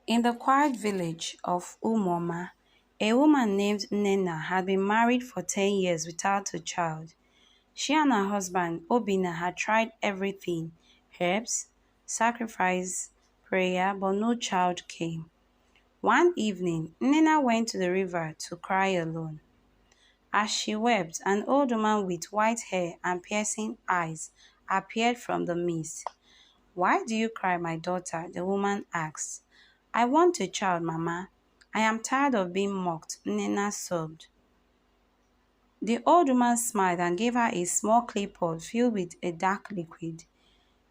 In the quiet village of Umoma, a woman named Nena had been married for 10 years without a child. She and her husband, Obina, had tried everything: herbs, sacrifice, prayer, but no child came. One evening, Nena went to the river to cry alone. As she wept, an old woman with white hair and piercing eyes appeared from the mist. "Why do you cry, my daughter?" the woman asked. "I want a child, Mama. I am tired of being mocked," Nina sobbed. The old woman smiled and gave her a small clay pot filled with a dark liquid.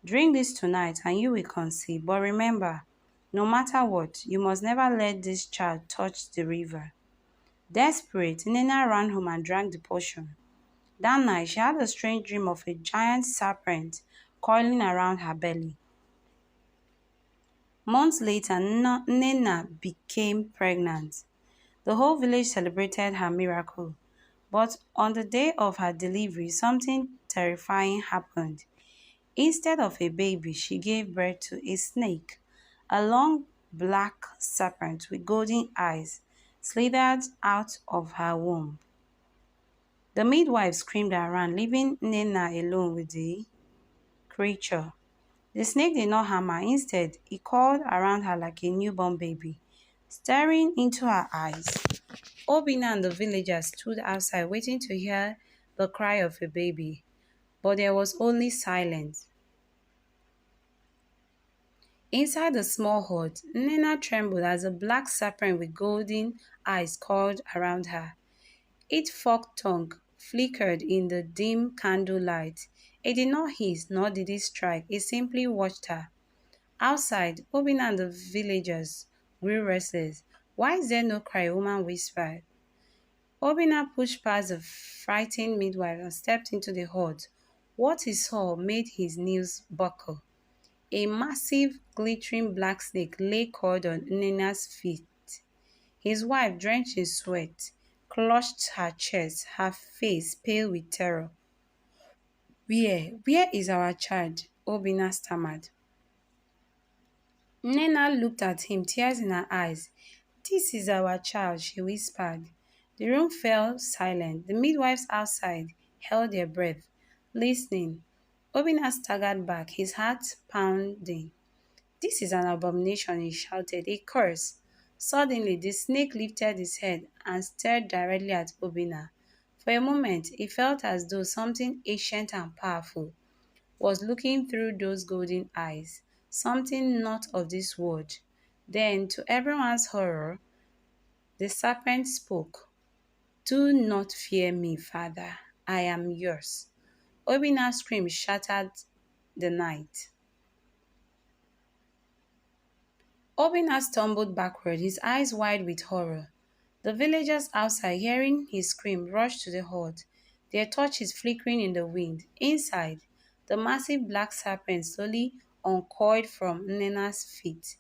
"Drink this tonight and you will conceive, but remember, no matter what, you must never let this child touch the river." Desperate, Nina ran home and drank the potion. That night, she had a strange dream of a giant serpent coiling around her belly. Months later, Nena became pregnant. The whole village celebrated her miracle. But on the day of her delivery, something terrifying happened. Instead of a baby, she gave birth to a snake. A long black serpent with golden eyes slithered out of her womb. The midwife screamed and ran, leaving Nena alone with the creature. The snake did not harm her. Instead, it crawled around her like a newborn baby, staring into her eyes. Obina and the villagers stood outside waiting to hear the cry of a baby, but there was only silence. Inside the small hut, Nena trembled as a black serpent with golden eyes coiled around her. Its forked tongue flickered in the dim candlelight. It did not hiss, nor did it strike. It simply watched her. Outside, Obina and the villagers grew restless. "Why is there no cry?" a woman whispered. Obina pushed past the frightened midwife and stepped into the hut. What he saw made his knees buckle. A massive, glittering black snake lay coiled on Nina's feet. His wife, drenched in sweat, clutched her chest, her face pale with terror. Where is our child?" Obina stammered. Nena looked at him, tears in her eyes. "This is our child," she whispered. The room fell silent. The midwives outside held their breath, listening. Obina staggered back, his heart pounding. "This is an abomination," he shouted, "a curse." Suddenly, the snake lifted its head and stared directly at Obina. For a moment, it felt as though something ancient and powerful was looking through those golden eyes, something not of this world. Then, to everyone's horror, the serpent spoke. "Do not fear me, father. I am yours." Obina's scream shattered the night. Obina stumbled backward, his eyes wide with horror. The villagers outside, hearing his scream, rushed to the hut, their torches flickering in the wind. Inside, the massive black serpent slowly uncoiled from Nena's feet.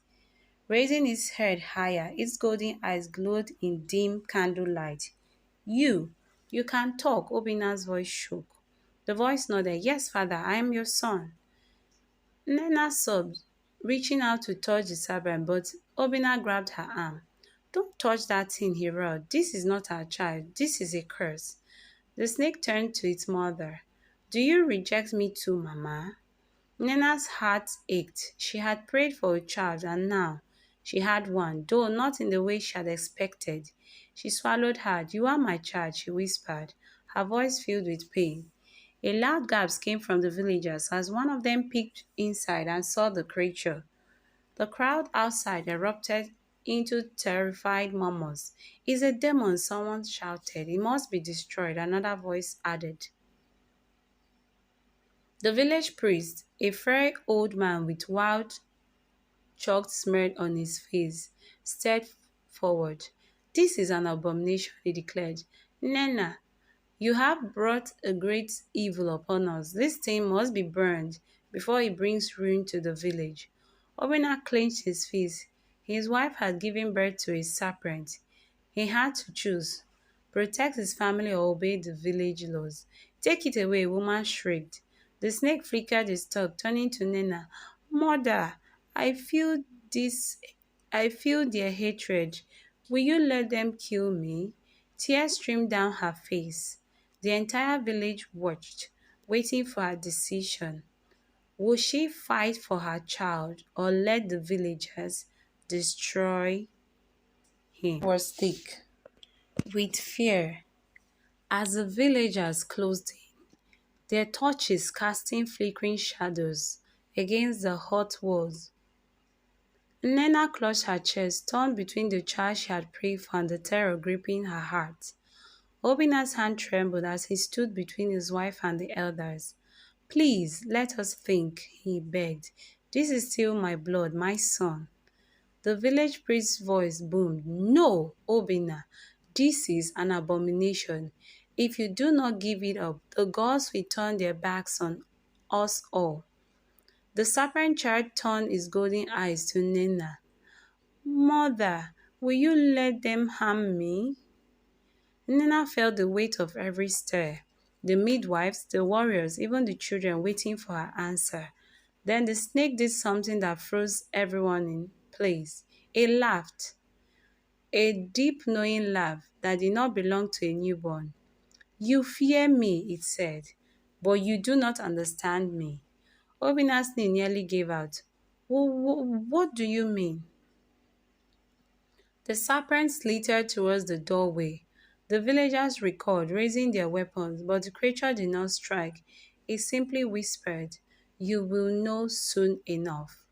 Raising its head higher, its golden eyes glowed in dim candlelight. You can talk," Obina's voice shook. The voice nodded. "Yes, father, I am your son." Nena sobbed, reaching out to touch the serpent, but Obina grabbed her arm. "Don't touch that thing," he roared. "This is not our child. This is a curse." The snake turned to its mother. "Do you reject me too, Mama?" Nena's heart ached. She had prayed for a child, and now she had one, though not in the way she had expected. She swallowed hard. "You are my child," she whispered, her voice filled with pain. A loud gasp came from the villagers as one of them peeked inside and saw the creature. The crowd outside erupted into terrified murmurs. "It's a demon," someone shouted. "It must be destroyed," another voice added. The village priest, a furry old man with wild chalk smeared on his face, stepped forward. "This is an abomination," he declared. "Nena, you have brought a great evil upon us. This thing must be burned before it brings ruin to the village." Obina clenched his fist. His wife had given birth to a serpent. He had to choose: protect his family or obey the village laws. "Take it away," a woman shrieked. The snake flickered its tongue, turning to Nena. "Mother, I feel this I feel their hatred. Will you let them kill me? Tears streamed down her face. The entire village watched, waiting for her decision. Would she fight for her child or let the villagers destroy him? Was thick with fear as the villagers closed in, their torches casting flickering shadows against the hot walls. Nena clutched her chest, torn between the child she had prayed for and the terror gripping her heart. Obina's hand trembled as he stood between his wife and the elders. Please, let us think, he begged. This is still my blood, my son. The village priest's voice boomed. No, Obina, this is an abomination. If you do not give it up, the gods will turn their backs on us all. The serpent child turned his golden eyes to Nena. Mother, will you let them harm me? Nina felt the weight of every stir. The midwives, the warriors, even the children waiting for her answer. Then the snake did something that froze everyone in place. It laughed, a deep, knowing laugh that did not belong to a newborn. You fear me, it said, but you do not understand me. Obina's knee nearly gave out. What do you mean? The serpent slithered towards the doorway. The villagers recoiled, raising their weapons, but the creature did not strike. It simply whispered, You will know soon enough.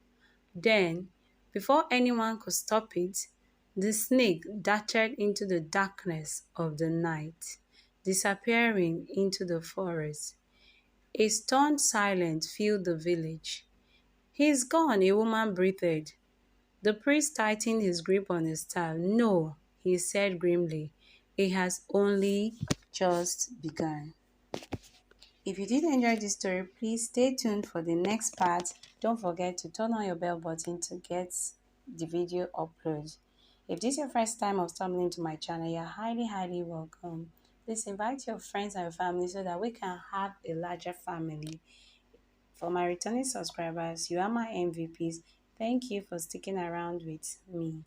Then, before anyone could stop it, the snake darted into the darkness of the night, disappearing into the forest. A stunned silence filled the village. He's gone, a woman breathed. The priest tightened his grip on his staff. No, he said grimly, it has only just begun. If you did enjoy this story, please stay tuned for the next part. Don't forget to turn on your bell button to get the video upload. If this is your first time of stumbling into my channel, you're highly welcome. Please invite your friends and your family so that we can have a larger family. For my returning subscribers, you are my MVPs. Thank you for sticking around with me.